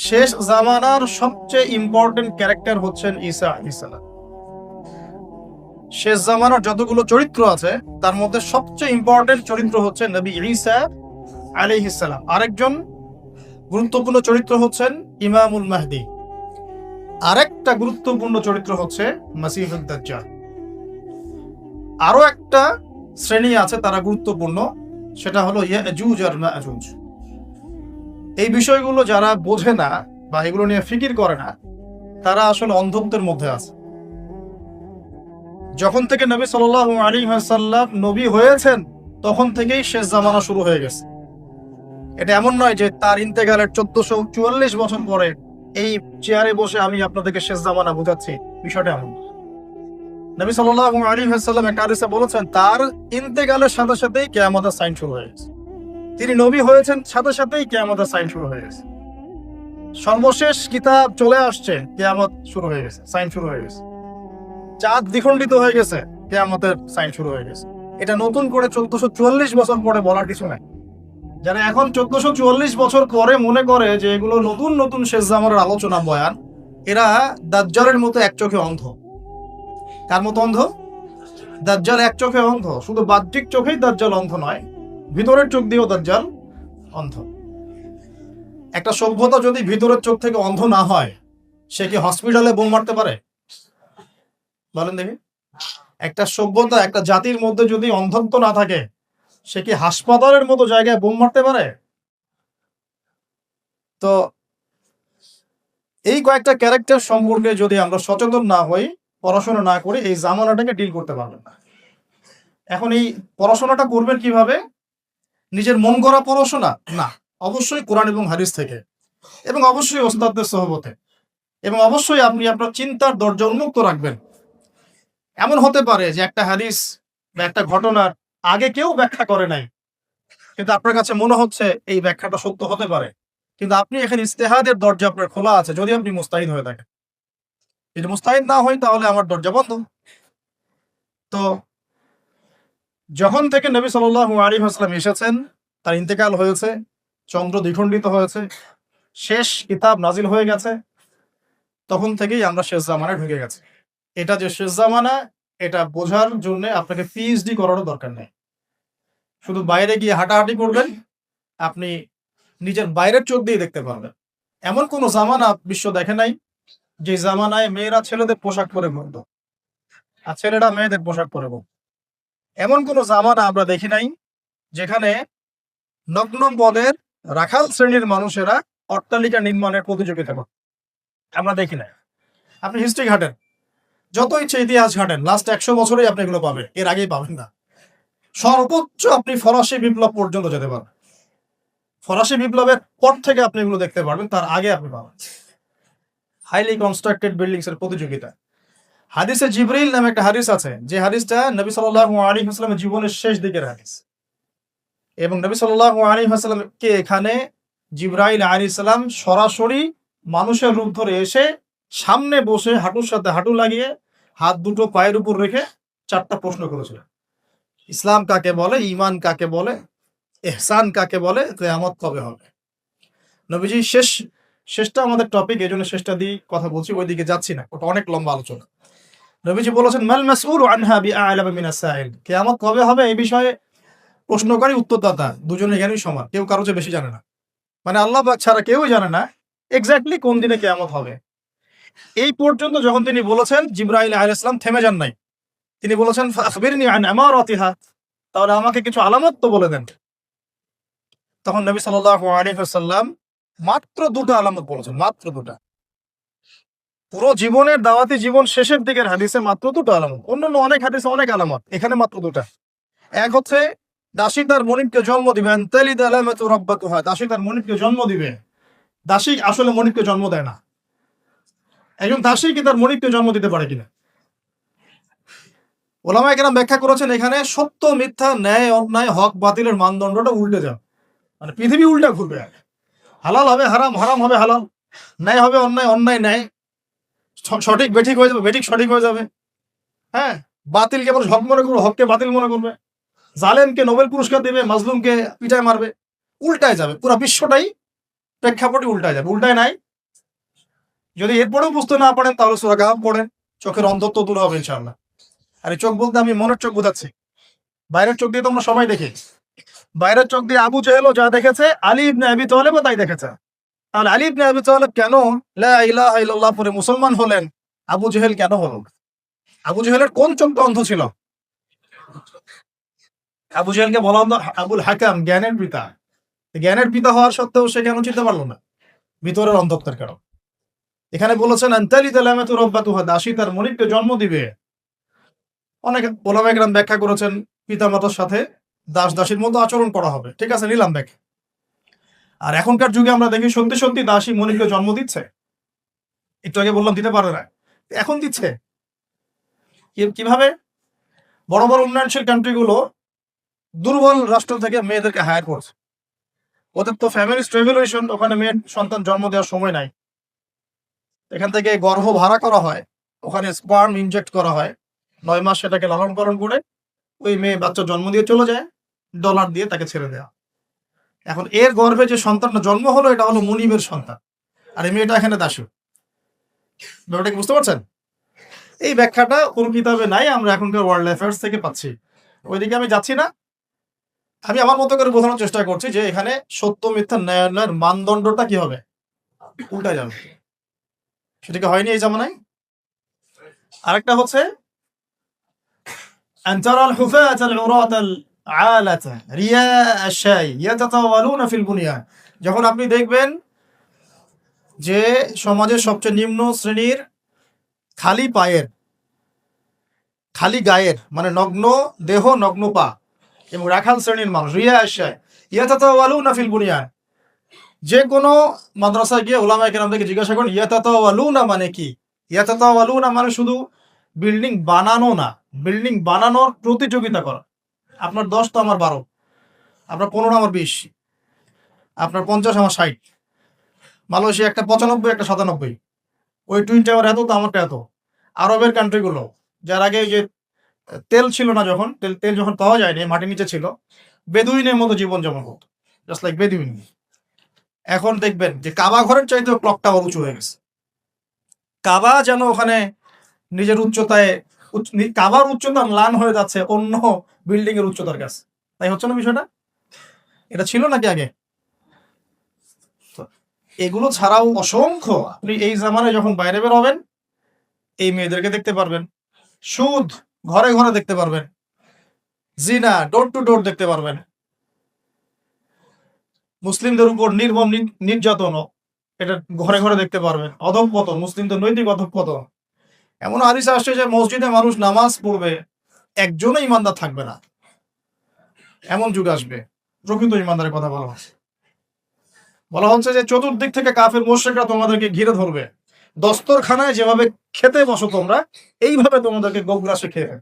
শেষ জামানার সবচেয়ে ইম্পর্টেন্ট ক্যারেক্টার হচ্ছেন ঈসা আলাইহিস সালাম। শেষ জামানার যতগুলো চরিত্র আছে তার মধ্যে সবচেয়ে ইম্পর্টেন্ট চরিত্র হচ্ছে নবী ঈসা আলাইহিস সালাম। আরেকজন গুরুত্বপূর্ণ চরিত্র হচ্ছেন ইমামুল মাহদি। আরেকটা গুরুত্বপূর্ণ চরিত্র হচ্ছে মাসীহুদ দাজ্জাল। আরো একটা শ্রেণী আছে তারা গুরুত্বপূর্ণ, সেটা হলো ইয়াজুজ আর মাজুজ। এই বিষয়গুলো যারা বোঝে না বা এগুলো নিয়ে ফিকির করে না, তারা আসলে অন্ধত্বের মধ্যে আছে। যখন থেকে নবী সাল্লাল্লাহু আলাইহি ওয়াসাল্লাম নবী হয়েছেন তখন থেকেই শেষ জামানা শুরু হয়ে গেছে। এটা এমন নয় যে তার ইন্তেকালের 1444 বছর পরে এই চেয়ারে বসে আমি আপনাদেরকে শেষ জামানা বোঝাচ্ছি, বিষয়টা এমন না। নবী সাল্লাল্লাহু আলাইহি ওয়াসাল্লাম একটা হাদিসে বলেছেন তার ইন্তেকালের সাথে সাথেই কিয়ামতের সাইন শুরু হয়ে গেছে। তিনি নবী হয়েছেন সাথে সাথেই কিয়ামতের সাইন শুরু হয়ে গেছে। সর্বশেষ কিতাব চলে আসছে, কিয়ামত শুরু হয়ে গেছে, সাইন শুরু হয়ে গেছে। চাঁদ দ্বিখণ্ডিত হয়ে গেছে, কিয়ামতের সাইন শুরু হয়ে গেছে। এটা নতুন করে 1444 বছর পরে বলার কিছু নাই। যারা এখন 1444 বছর পরে মনে করে যে এগুলো নতুন নতুন শেষ জামানার আলোচনা বয়ান, এরা দাজ্জালের মতো এক চোখে অন্ধ। কার মতো অন্ধ? দাজ্জাল এক চোখে অন্ধ। শুধু বাহ্যিক চোখেই দাজ্জাল অন্ধ নয়, ভিতরের চোখ দিয়েও দাজ্জাল অন্ধ। একটা সভ্যতা যদি ভিতরের চোখ থেকে অন্ধ না হয়, সে কি হসপিটালে বোম মারতে পারে? বলেন দেখি। একটা সভ্যতা, একটা জাতির মধ্যে যদি অন্ধত্ব না থাকে, সে কি হাসপাতালের মতো জায়গায় বোম মারতে পারে? তো এই কয়েকটা ক্যারেক্টার সম্পর্কে যদি আমরা সচেতন না হই, পড়াশোনা না করি, এই জামানাটাকে ডিল করতে পারবেন না। এখন এই পড়াশোনাটা করবেন কিভাবে? নিজের মন গড়া পড়াশোনা না, অবশ্যই কোরআন এবং হাদিস থেকে, এবং অবশ্যই ওস্তাদদের সহবতে, এবং অবশ্যই আপনি আপনার চিন্তার দরজা উন্মুক্ত রাখবেন। এমন হতে পারে যে একটা হাদিস বা একটা ঘটনার আগে কেউ ব্যাখ্যা করে নাই, কিন্তু আপনার কাছে মনে হচ্ছে এই ব্যাখ্যাটা সত্য হতে পারে, কিন্তু আপনি এখানে ইজতিহাদের দরজা আপনার খোলা আছে যদি আপনি মুস্তাহিদ হয়ে থাকেন। যদি মুস্তাহিদ না হয় তাহলে আমার দরজা বন্ধ। তো যখন থেকে নবী সাল্লাল্লাহু আলাইহি ওয়াসাল্লাম এসেছেন, তার ইন্তেকাল হয়েছে, চন্দ্র দ্বিখণ্ডিত হয়েছে, শেষ কিতাব নাজিল হয়ে গেছে, তখন থেকেই আমরা শেষ জামানায় ঢুকে গেছি। এটা যে শেষ জামানা, এটা বোঝার জন্য আপনাকে পিএইচডি করারও দরকার নেই। শুধু বাইরে গিয়ে হাঁটাহাঁটি করবেন, আপনি নিজের বাইরের চোখ দিয়ে দেখতে পারবেন। এমন কোন জামানা বিশ্ব দেখে নাই যে জামানায় মেয়েরা ছেলেদের পোশাক পরে ঘুরত আর ছেলেরা মেয়েদের পোশাক পরে ঘুরত। এমন কোন জামানা আমরা দেখি নাই যেখানে নগ্ন পদের রাখাল শ্রেণীর মানুষেরা অট্টালিকা নির্মাণের প্রতিযোগিতা করত। আমরা দেখি নাই। আপনি হিস্ট্রি ঘাটেন, যত ইচ্ছে ইতিহাস ঘাটেন, লাস্ট 100 বছরেই আপনি এগুলো পাবেন, এর আগেই পাবেন না। সর্বোচ্চ আপনি ফরাসি বিপ্লব পর্যন্ত যেতে পারবেন। ফরাসি বিপ্লবের পর থেকে আপনি এগুলো দেখতে পারবেন, তার আগে আপনি পাবেন হাইলি কনস্ট্রাক্টেড বিল্ডিংস এর প্রতিযোগিতা। হাদিসে জিবরিল নামে একটা হাদিস আছে, যে হাদিসটা নবী সাল্লাল্লাহু আলাইহি ওয়াসাল্লামের জীবনের শেষ দিকের হাদিস, এবং নবী সাল্লাল্লাহু আলাইহি ওয়াসাল্লামকে এখানে জিবরাইল আলাইহিস সালাম সরাসরি মানুষের রূপ ধরে এসে সামনে বসে হাঁটুর সাথে হাঁটু লাগিয়ে হাত দুটো পায়ের উপর রেখে 4টা প্রশ্ন করেছিলেন। ইসলাম কাকে বলে, ঈমান কাকে বলে, ইহসান কাকে বলে, কিয়ামত কবে হবে। নবীজি শেষটা আমাদের টপিক, এই জন্য শেষটা দিয়ে কথা বলছি, ওইদিকে যাচ্ছি না, ওটা অনেক লম্বা আলোচনা। নবীজি বলেছেন মাল মাসউলু আনহা বিআ'লামা মিনাস সাইল, কিয়ামত কবে হবে এই বিষয়ে প্রশ্নকারী উত্তরদাতা দুজনের জ্ঞানই সমান, কেউ কারো চেয়ে বেশি জানে না। মানে আল্লাহ পাক ছাড়া কেউই জানে না এক্স্যাক্টলি কোন দিনে কিয়ামত হবে। এই পর্যন্ত যখন তিনি বলেছেন, জিবরাইল আলাইহিস সালাম থেমে যান নাই। তিনি বলেছেন ফাখবিরনি আন আমারাতিহা, তাহলে আমাকে কিছু আলামত তো বলে দেন। তখন নবী সাল্লাল্লাহু আলাইহি ওয়াসাল্লাম মাত্র 2টা আলামত বলেছেন, মাত্র 2টা। পুরো জীবনের দাওয়াতি জীবন শেষের দিকের হাদিসে মাত্র 2টা আলামত, অন্যান্য অনেক হাদিসে অনেক আলামত, এখানে মাত্র 2টা। এক হচ্ছে দাসী তার মনিবকে জন্ম দিবে, আনতালিদ আলামাতু রাব্বাতুহা, দাসী তার মনিবকে জন্ম দিবে। দাসী আসলে মনিবকে জন্ম দেয় না। একজন দাসী কি তার মনিবকে জন্ম দিতে পারে কিনা? ওলামায়ে কেরাম ব্যাখ্যা করেছেন এখানে সত্য মিথ্যা, ন্যায় অন্যায়, হক বাতিলের মানদণ্ডটা উল্টে যাবে, মানে পৃথিবী উল্টা ঘুরবে। হালাল হবে হারাম, হারাম হবে হালাল, ন্যায় হবে অন্যায়, অন্যায় ন্যায়, সঠিক বেঠিক হয়ে যাবে, বেঠিক সঠিক হয়ে যাবে। হ্যাঁ, বাতিলকে মানুষ হক মনে করবে, হককে বাতিল মনে করবে, জালেমকে নোবেল পুরস্কার দেবে, মাজলুমকে পিটায় মারবে, উল্টায় যাবে। পুরো বিশ্বটাই প্রেক্ষাপটে উল্টায় যাবে। উল্টায় নাই, যদি এরপরেও বুঝতে না পারেন তাহলে সূরা কাহাফ পড়েন, চোখের অন্ধত্ব দূর হবে ইনশাআল্লাহ। আর এই চোখ বলতে আমি মনের চোখ বোঝাচ্ছি, বাইরের চোখ দিয়ে তো আমরা সবাই দেখি। বাইরের চোখ দিয়ে আবু জেহেলও যা দেখেছে, আলী ইবনে আবি তালেবও তাই দেখেছে। তাহলে আলী ইবনে আবি তালেব কেন লা ইলাহা ইল্লাল্লাহ পরে মুসলমান হলেন, আবু জেহেল কেন হলো? আবু জেহেলের কোন চোখটা অন্ধ ছিল? আবু জেহেলকে বলা হতো আবুল হাকাম, জ্ঞানের পিতা। জ্ঞানের পিতা হওয়ার সত্ত্বেও সে কেন চিনতে পারলো না? ভিতরের অন্ধত্বের কারণ। এখানে বলেছেন আনতালিদ লামাতু রাব্বাতুহা, দাসী তার মনিবকে জন্ম দিবে। অনেক ওলামা একরাম ব্যাখ্যা করেছেন পিতামাতার সাথে দাস দাসীর মতো আচরণ করা হবে, ঠিক আছে, নিলাম ব্যাখ্যা। আর এখনকার যুগে আমরা দেখি সত্যি সত্যি দাসী মনিবকে জন্ম দিচ্ছে। একটু আগে বললাম দিতে পারে না, এখন দিচ্ছে। কিভাবে? বড় বড় উন্নয়নশীল কান্ট্রিগুলো দুর্বল রাষ্ট্র থেকে মেয়েদেরকে হায়ার করছে। ওদের তো ফ্যামিলি স্টেবিলাইজেশন, ওখানে মেয়ের সন্তান জন্ম দেওয়ার সময় নাই। এখান থেকে গর্ভ ভাড়া করা হয়, ওখানে স্পার্ম ইনজেক্ট করা হয়, 9 মাস সেটাকে লালন পালন করে ওই মেয়ে বাচ্চা জন্ম দিয়ে চলে যায়, ডলার দিয়ে তাকে ছেড়ে দেওয়া। এখন এর গর্ভে যে সন্তানটা জন্ম হলো এটা হলো মুনিবের সন্তান, আর এই মেয়েটা এখানে দাসী। ব্যাপারটা কি বুঝতে পারছেন? এই ব্যাখ্যাটা কোন কিতাবে নাই, আমরা এখনকার ওয়ার্ল্ড অ্যাফেয়ার্স থেকে পাচ্ছি। ওইদিকে আমি যাচ্ছি না, আমি আমার মতো করে বোঝানোর চেষ্টা করছি যে এখানে সত্য মিথ্যা ন্যায়ের মানদণ্ডটা কি হবে, উল্টা যাবে। সেটা কি হয়নি এই জামানায়? আরেকটা হচ্ছে أن ترى الحفاة العراة العالة رياء الشاي يتطاولون في البنيان। যখন আপনি দেখবেন যে সমাজের সবচেয়ে নিম্ন শ্রেণীর খালি পায়ের, খালি গায়ের, মানে নগ্ন দেহ নগ্ন পা এবং রাখাল শ্রেণীর মানুষ, রিয়া আশায় ইয়াতাতাওয়ালুনা ফিল বুনিয়ান। যে কোনো মাদ্রাসায় গিয়ে ওলামায়ে কেরামদেরকে জিজ্ঞাসা করুন ইয়াতাতাওয়ালুনা মানে কি। ইয়াতাতাওয়ালুনা মানে শুধু বিল্ডিং বানানো না, বিল্ডিং বানানোর প্রতিযোগিতা করা। আপনার 10 তো আমার 12, আপনার 15 আমার 20, আপনার 50 আমার 60। মালয়েশিয়া একটা 95 একটা 97, ওই টুইন টাওয়ার এত তো আমারটা এত। আরবের কান্ট্রিগুলো যার আগে যে তেল ছিল না, যখন তেল যখন পাওয়া যায়নি, মাটির নিচে ছিল, বেদুইনের মতো জীবন যেমন হতো, জাস্ট লাইক বেদুইন। এখন দেখবেন যে কাবা ঘরের চাইতেও ক্লক টাওয়ার উঁচু হয়ে গেছে। কাবা যেন ওখানে নিজের উচ্চতায়, কাবার উচ্চতা ম্লান হয়ে যাচ্ছে অন্য বিল্ডিং এর উচ্চতার কাছে। তাই হচ্ছে না বিষয়টা? এটা ছিল নাকি আগে? এগুলো ছাড়াও অসংখ্য, আপনি এই জামানায় যখন বাইরে বের হবেন এই মেয়েদেরকে দেখতে পারবেন, সুদ ঘরে ঘরে দেখতে পারবেন, জিনা ডোর টু ডোর দেখতে পারবেন, মুসলিমদের উপর নির্মম নির্যাতন এটা ঘরে ঘরে দেখতে পারবেন, অধঃপতন, মুসলিমদের নৈতিক অধঃপতন। এমন হাদিসে আসছে যে মসজিদে মানুষ নামাজ পড়বে, একজনও ইমানদার থাকবে না, এমন যুগ আসবে। প্রকৃত ইমানদারের কথা বলা হচ্ছে। বলা হচ্ছে যে চতুর্দিক থেকে কাফের মুশরিকরা তোমাদেরকে ঘিরে ধরবে, দস্তরখানায় যেভাবে খেতে বসো তোমরা, এইভাবে তোমাদেরকে গোগ্রাসে খেয়ে